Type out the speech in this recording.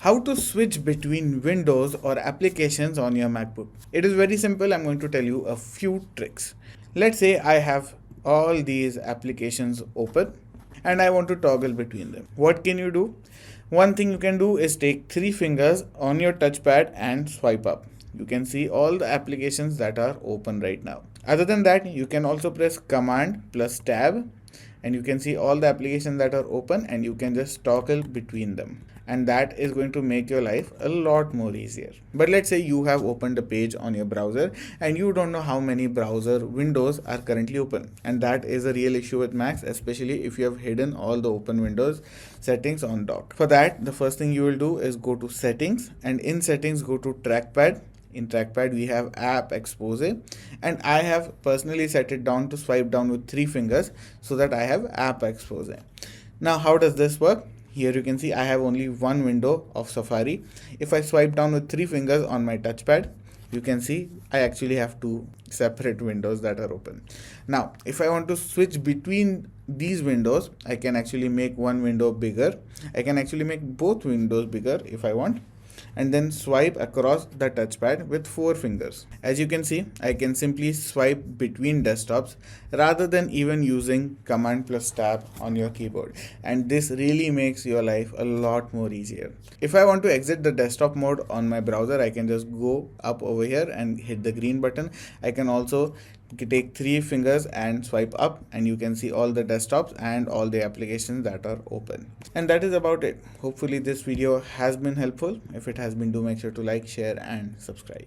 How to switch between windows or applications on your MacBook. It is very simple. I'm going to tell you a few tricks. Let's say I have all these applications open and I want to toggle between them. What can you do? One thing you can do is take 3 fingers on your touchpad and swipe up. You can see all the applications that are open right now. Other than that, you can also press Command plus Tab and you can see all the applications that are open and you can just toggle between them, and that is going to make your life a lot more easier. But let's say you have opened a page on your browser and you don't know how many browser windows are currently open, and that is a real issue with Macs, especially if you have hidden all the open windows settings on dock. For that, the first thing you will do is go to settings, and in settings go to trackpad. In trackpad we have app expose, and I have personally set it down to swipe down with 3 fingers so that I have app expose. Now how does this work? Here you can see I have only one window of Safari. If I swipe down with 3 fingers on my touchpad, you can see I actually have 2 separate windows that are open. Now if I want to switch between these windows, I can actually make one window bigger. I can actually make both windows bigger if I want, and then swipe across the touchpad with 4 fingers. As you can see, I can simply swipe between desktops rather than even using Command plus Tab on your keyboard, and this really makes your life a lot more easier. If I want to exit the desktop mode on my browser, I can just go up over here and hit the green button. I can also take 3 fingers and swipe up, and you can see all the desktops and all the applications that are open. And that is about it. Hopefully this video has been helpful. If it has been, do make sure to like, share and subscribe.